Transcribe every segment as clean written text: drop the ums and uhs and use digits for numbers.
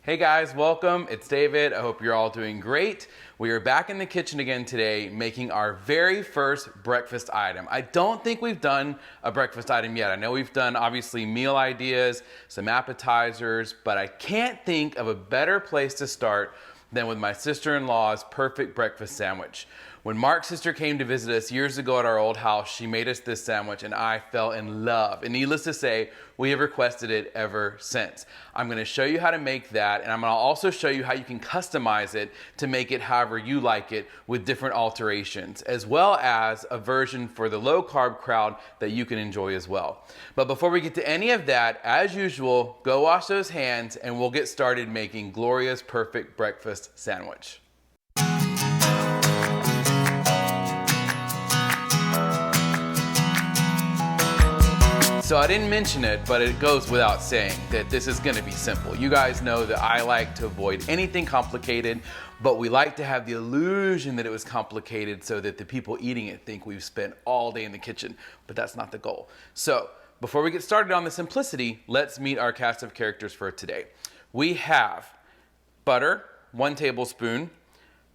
Hey guys, welcome. It's David. I hope you're all doing great. We are back in the kitchen again today making our very first breakfast item. I don't think we've done a breakfast item yet. I know we've done obviously meal ideas, some appetizers, but I can't think of a better place to start than with my sister-in-law's perfect breakfast sandwich. When Marc's sister came to visit us years ago at our old house, she made us this sandwich and I fell in love. And needless to say, we have requested it ever since. I'm gonna show you how to make that, and I'm gonna also show you how you can customize it to make it however you like it with different alterations, as well as a version for the low carb crowd that you can enjoy as well. But before we get to any of that, as usual, go wash those hands and we'll get started making Gloria's perfect breakfast sandwich. So I didn't mention it, but it goes without saying that this is gonna be simple. You guys know that I like to avoid anything complicated, but we like to have the illusion that it was complicated so that the people eating it think we've spent all day in the kitchen, but that's not the goal. So before we get started on the simplicity, let's meet our cast of characters for today. We have butter, 1 tablespoon,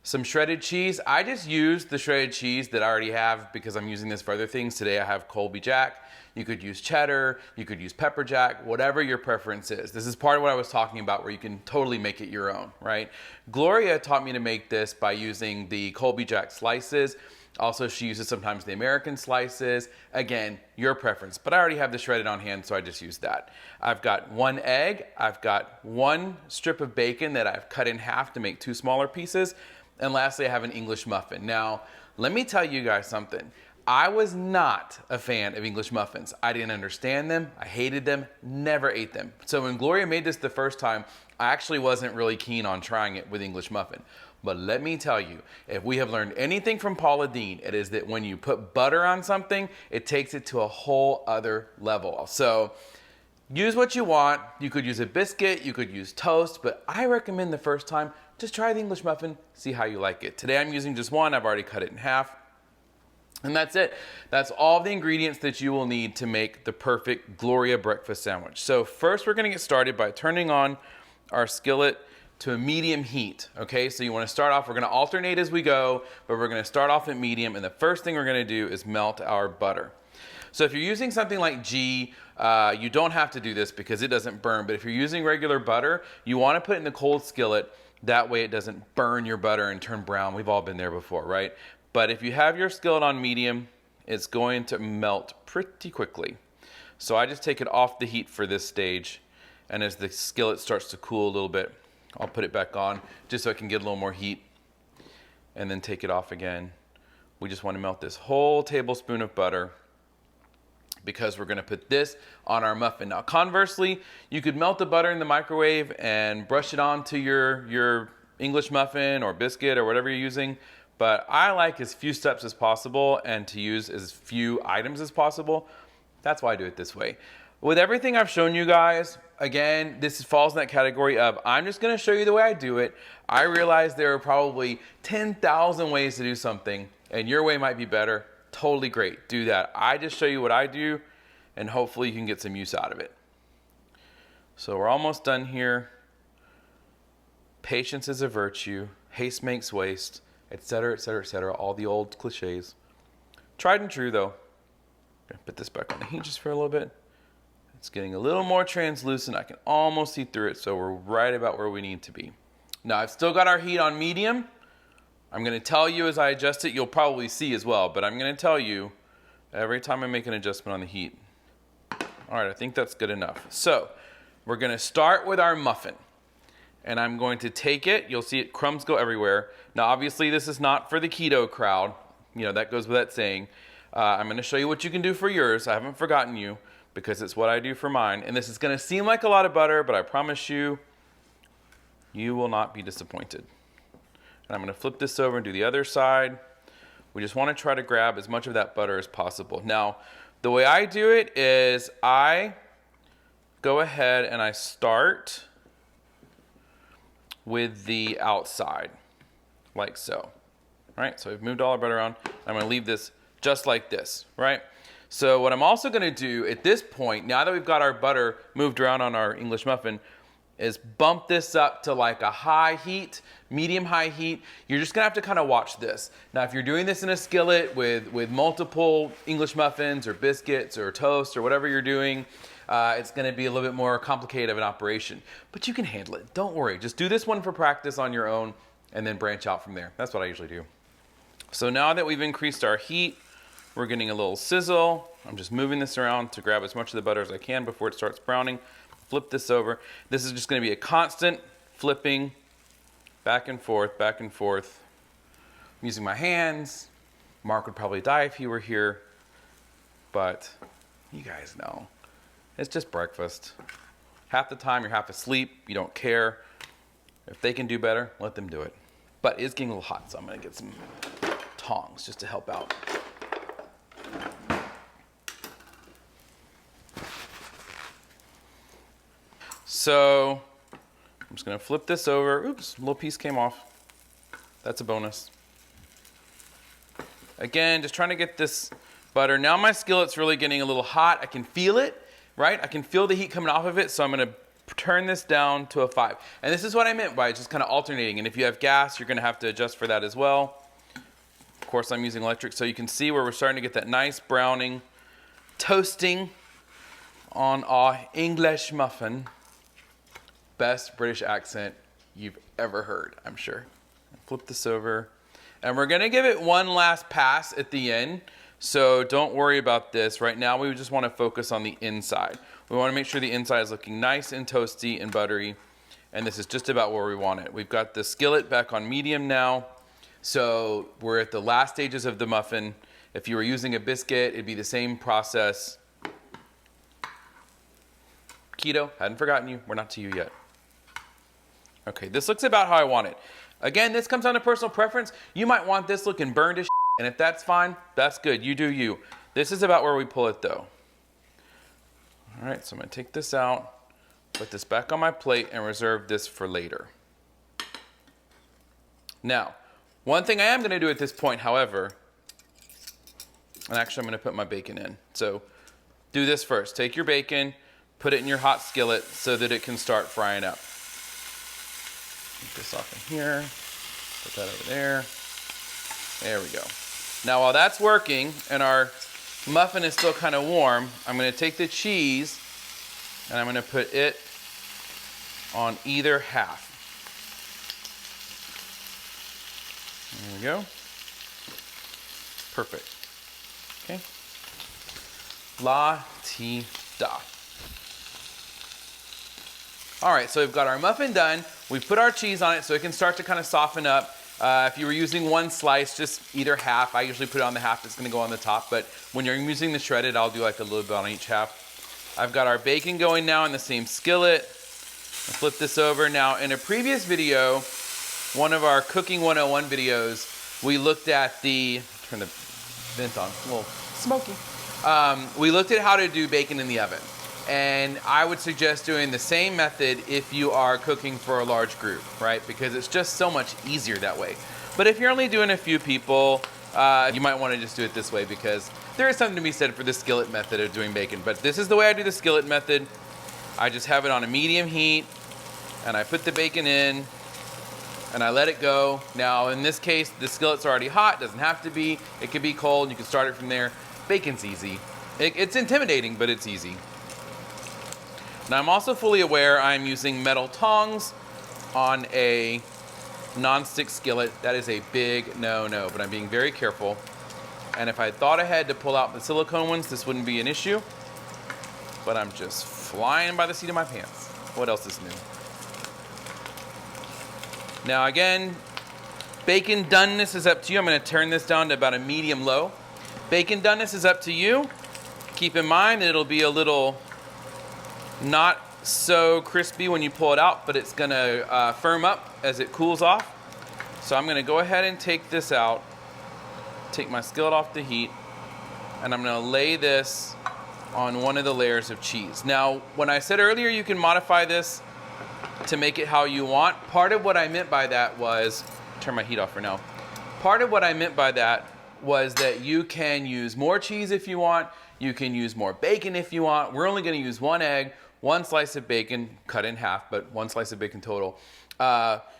some shredded cheese. I just used the shredded cheese that I already have because I'm using this for other things. Today I have Colby Jack. You could use cheddar, you could use pepper jack, whatever your preference is. This is part of what I was talking about where you can totally make it your own, right? Gloria taught me to make this by using the Colby Jack slices. Also, she uses sometimes the American slices. Again, your preference, but I already have the shredded on hand, so I just use that. I've got 1 egg, I've got 1 strip of bacon that I've cut in half to make 2 smaller pieces, and lastly, I have an English muffin. Now, let me tell you guys something. I was not a fan of English muffins. I didn't understand them, I hated them, never ate them. So when Gloria made this the first time, I actually wasn't really keen on trying it with English muffin. But let me tell you, if we have learned anything from Paula Deen, it is that when you put butter on something, it takes it to a whole other level. So use what you want. You could use a biscuit, you could use toast, but I recommend the first time, just try the English muffin, see how you like it. Today I'm using just 1, I've already cut it in half. And that's it. That's all the ingredients that you will need to make the perfect Gloria breakfast sandwich. So first we're gonna get started by turning on our skillet to a medium heat, okay? So you wanna start off, we're gonna alternate as we go, but we're gonna start off at medium, and the first thing we're gonna do is melt our butter. So if you're using something like ghee, you don't have to do this because it doesn't burn, but if you're using regular butter, you wanna put it in the cold skillet, that way it doesn't burn your butter and turn brown. We've all been there before, right? But if you have your skillet on medium, it's going to melt pretty quickly. So I just take it off the heat for this stage, and as the skillet starts to cool a little bit, I'll put it back on just so I can get a little more heat, and then take it off again. We just want to melt this whole tablespoon of butter because we're going to put this on our muffin. Now conversely, you could melt the butter in the microwave and brush it onto your English muffin or biscuit or whatever you're using. But I like as few steps as possible and to use as few items as possible. That's why I do it this way. With everything I've shown you guys, again, this falls in that category of I'm just gonna show you the way I do it. I realize there are probably 10,000 ways to do something and your way might be better. Totally great, do that. I just show you what I do and hopefully you can get some use out of it. So we're almost done here. Patience is a virtue, haste makes waste, etc., etc., etc., all the old cliches. Tried and true though. Gonna put this back on the heat just for a little bit. It's getting a little more translucent. I can almost see through it, so we're right about where we need to be. Now I've still got our heat on medium. I'm gonna tell you as I adjust it, you'll probably see as well, but I'm gonna tell you every time I make an adjustment on the heat. All right, I think that's good enough. So we're gonna start with our muffin. And I'm going to take it, you'll see it, crumbs go everywhere. Now obviously this is not for the keto crowd, you know, that goes without saying. I'm gonna show you what you can do for yours. I haven't forgotten you because it's what I do for mine. And this is gonna seem like a lot of butter, but I promise you, you will not be disappointed. And I'm gonna flip this over and do the other side. We just wanna try to grab as much of that butter as possible. Now, the way I do it is I go ahead and I start with the outside, like so, right? So we've moved all our butter around. I'm gonna leave this just like this, right? So what I'm also gonna do at this point, now that we've got our butter moved around on our English muffin, is bump this up to like a high heat, medium high heat. You're just gonna have to kind of watch this. Now, if you're doing this in a skillet with multiple English muffins or biscuits or toast or whatever you're doing, it's gonna be a little bit more complicated of an operation, but you can handle it. Don't worry, just do this one for practice on your own and then branch out from there. That's what I usually do. So now that we've increased our heat, we're getting a little sizzle. I'm just moving this around to grab as much of the butter as I can before it starts browning. Flip this over. This is just gonna be a constant flipping back and forth, back and forth. I'm using my hands. Marc would probably die if he were here, but you guys know, it's just breakfast. Half the time you're half asleep, you don't care. If they can do better, let them do it. But it's getting a little hot, so I'm gonna get some tongs just to help out. So I'm just gonna flip this over. Oops, a little piece came off. That's a bonus. Again, just trying to get this butter. Now my skillet's really getting a little hot. I can feel it, right? I can feel the heat coming off of it, so I'm gonna turn this down to a 5. And this is what I meant by just kind of alternating. And if you have gas, you're gonna have to adjust for that as well. Of course, I'm using electric, so you can see where we're starting to get that nice browning, toasting on our English muffin. Best British accent you've ever heard, I'm sure. Flip this over. And we're gonna give it one last pass at the end. So don't worry about this. Right now, we just wanna focus on the inside. We wanna make sure the inside is looking nice and toasty and buttery. And this is just about where we want it. We've got the skillet back on medium now. So we're at the last stages of the muffin. If you were using a biscuit, it'd be the same process. Keto, hadn't forgotten you. We're not to you yet. Okay, this looks about how I want it. Again, this comes down to personal preference. You might want this looking burned as shit, and if that's fine, that's good. You do you. This is about where we pull it though. All right, so I'm gonna take this out, put this back on my plate, and reserve this for later. Now, one thing I am gonna do at this point, however, and actually I'm gonna put my bacon in. So do this first. Take your bacon, put it in your hot skillet so that it can start frying up. Take this off in here, put that over there. There we go. Now while that's working and our muffin is still kind of warm, I'm gonna take the cheese and I'm gonna put it on either half. There we go. Perfect. Okay. La-ti-da. All right, so we've got our muffin done. We've put our cheese on it so it can start to kind of soften up. If you were using one slice, just either half. I usually put it on the half that's gonna go on the top, but when you're using the shredded, I'll do like a little bit on each half. I've got our bacon going now in the same skillet. I'll flip this over. Now, in a previous video, one of our Cooking 101 videos, we looked at turn the vent on, a little smoky. We looked at how to do bacon in the oven. And I would suggest doing the same method if you are cooking for a large group, right? Because it's just so much easier that way. But if you're only doing a few people, you might want to just do it this way because there is something to be said for the skillet method of doing bacon. But this is the way I do the skillet method. I just have it on a medium heat and I put the bacon in and I let it go. Now in this case, the skillet's already hot, doesn't have to be. It could be cold, you can start it from there. Bacon's easy. It's intimidating, but it's easy. Now I'm also fully aware I'm using metal tongs on a non-stick skillet. That is a big no-no, but I'm being very careful. And if I thought ahead to pull out the silicone ones, this wouldn't be an issue. But I'm just flying by the seat of my pants. What else is new? Now again, bacon doneness is up to you. I'm gonna turn this down to about a medium-low. Bacon doneness is up to you. Keep in mind that it'll be a little not so crispy when you pull it out, but it's gonna firm up as it cools off. So I'm gonna go ahead and take this out, take my skillet off the heat, and I'm gonna lay this on one of the layers of cheese. Now, when I said earlier you can modify this to make it how you want, part of what I meant by that was, turn my heat off for now. Part of what I meant by that was that you can use more cheese if you want, you can use more bacon if you want. We're only gonna use one egg, one slice of bacon cut in half, but one slice of bacon total.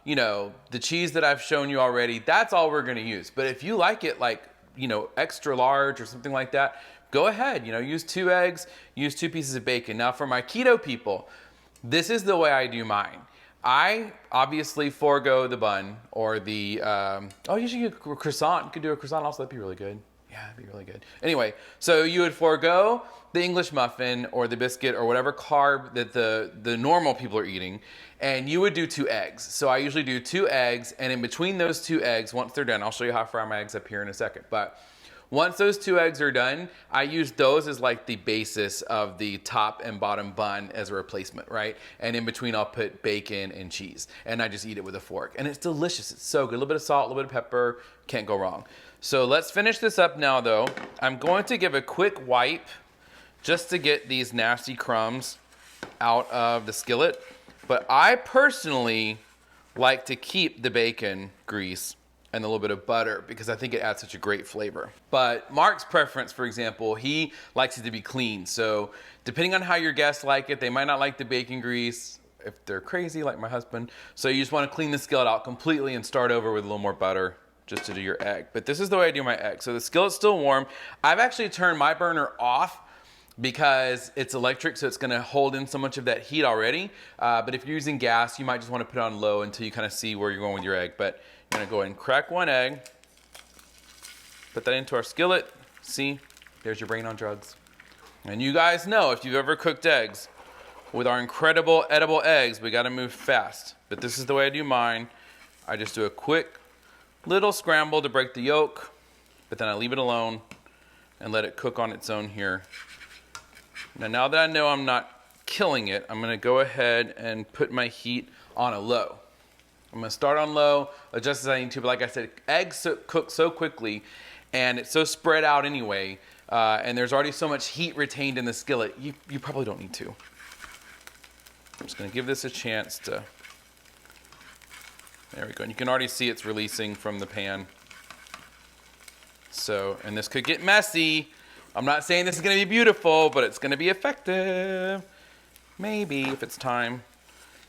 You know, the cheese that I've shown you already, that's all we're gonna use. But if you like it like, you know, extra large or something like that, go ahead, you know, use 2 eggs, use 2 pieces of bacon. Now for my keto people, this is the way I do mine. I obviously forego the bun or the, oh, you should get a croissant. You could do a croissant also, that'd be really good. Yeah, that'd be really good. Anyway, so you would forego the English muffin or the biscuit or whatever carb that the normal people are eating, and you would do 2 eggs. So I usually do 2 eggs, and in between those 2 eggs, once they're done, I'll show you how I fry my eggs up here in a second, but once those 2 eggs are done, I use those as like the basis of the top and bottom bun as a replacement, right? And in between, I'll put bacon and cheese, and I just eat it with a fork. And it's delicious. It's so good. A little bit of salt, a little bit of pepper. Can't go wrong. So let's finish this up now, though. I'm going to give a quick wipe just to get these nasty crumbs out of the skillet. But I personally like to keep the bacon grease and a little bit of butter because I think it adds such a great flavor. But Mark's preference, for example, he likes it to be clean. So depending on how your guests like it, they might not like the bacon grease if they're crazy like my husband. So you just want to clean the skillet out completely and start over with a little more butter just to do your egg. But this is the way I do my egg. So the skillet's still warm. I've actually turned my burner off because it's electric, so it's gonna hold in so much of that heat already. But if you're using gas, you might just wanna put it on low until you kind of see where you're going with your egg. But you're gonna go ahead and crack 1 egg, put that into our skillet. See, there's your brain on drugs. And you guys know, if you've ever cooked eggs, with our incredible edible eggs, we gotta move fast. But this is the way I do mine. I just do a quick little scramble to break the yolk, but then I leave it alone and let it cook on its own here. Now that I know I'm not killing it, I'm gonna go ahead and put my heat on a low. I'm gonna start on low, adjust as I need to, but like I said, eggs cook so quickly and it's so spread out anyway, and there's already so much heat retained in the skillet, you probably don't need to. I'm just gonna give this a chance to, there we go, and you can already see it's releasing from the pan. So, and this could get messy. I'm not saying this is gonna be beautiful, but it's gonna be effective. Maybe, if it's time,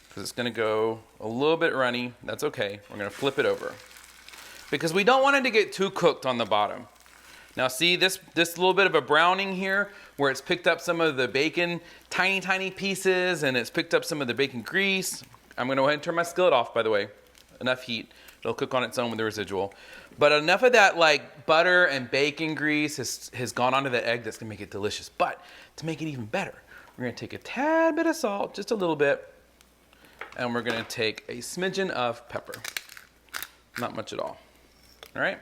because it's gonna go a little bit runny. That's okay, we're gonna flip it over. Because we don't want it to get too cooked on the bottom. Now see this little bit of a browning here, where it's picked up some of the bacon, tiny pieces, and it's picked up some of the bacon grease. I'm gonna go ahead and turn my skillet off, by the way. Enough heat, it'll cook on its own with the residual. But enough of that like butter and bacon grease has gone onto the egg that's gonna make it delicious. But to make it even better, we're gonna take a tad bit of salt, just a little bit, and we're gonna take a smidgen of pepper. Not much at all. All right?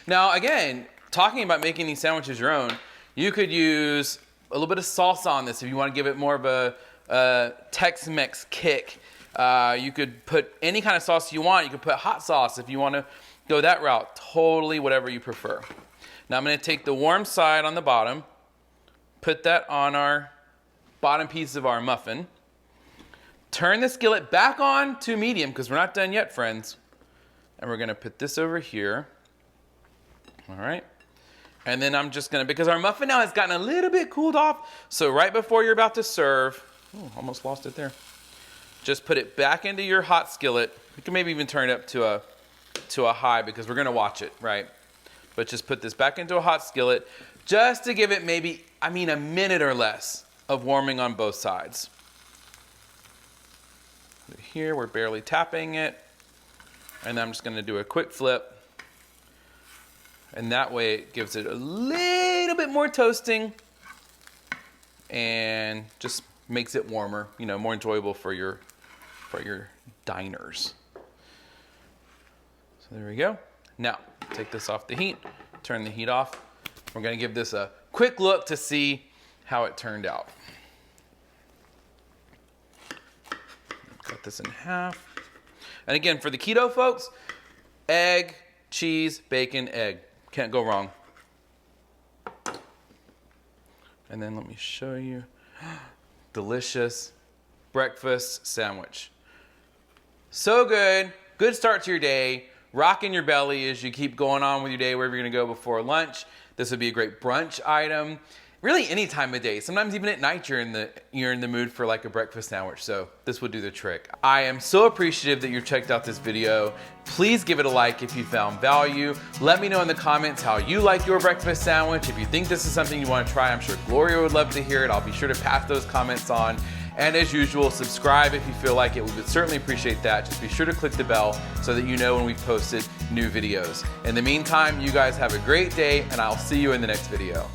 Now again, talking about making these sandwiches your own, you could use a little bit of salsa on this if you want to give it more of a Tex-Mex kick. You could put any kind of sauce you want. You could put hot sauce if you want to go that route. Totally whatever you prefer. Now I'm going to take the warm side on the bottom, put that on our bottom piece of our muffin, turn the skillet back on to medium because we're not done yet, friends. And we're going to put this over here. All right. And then I'm just going to, because our muffin now has gotten a little bit cooled off, so right before you're about to serve, oh, almost lost it there. Just put it back into your hot skillet. You can maybe even turn it up to a high because we're gonna watch it, right? But just put this back into a hot skillet just to give it maybe, a minute or less of warming on both sides. Here, we're barely tapping it. And I'm just gonna do a quick flip. And that way it gives it a little bit more toasting and just makes it warmer, more enjoyable for your diners. So there we go. Now, take this off the heat, turn the heat off. We're gonna give this a quick look to see how it turned out. Cut this in half. And again, for the keto folks, egg, cheese, bacon, egg. Can't go wrong. And then let me show you. Delicious breakfast sandwich. So good. Good start to your day. Rocking your belly as you keep going on with your day, wherever you're gonna go before lunch. This would be a great brunch item. really any time of day. Sometimes even at night you're in the mood for like a breakfast sandwich, so this would do the trick. I am so appreciative that you've checked out this video. Please give it a like if you found value. Let me know in the comments how you like your breakfast sandwich. If you think this is something you want to try, I'm sure Gloria would love to hear it. I'll be sure to pass those comments on. And as usual, subscribe if you feel like it. We would certainly appreciate that. Just be sure to click the bell so that you know when we've posted new videos. In the meantime, you guys have a great day, and I'll see you in the next video.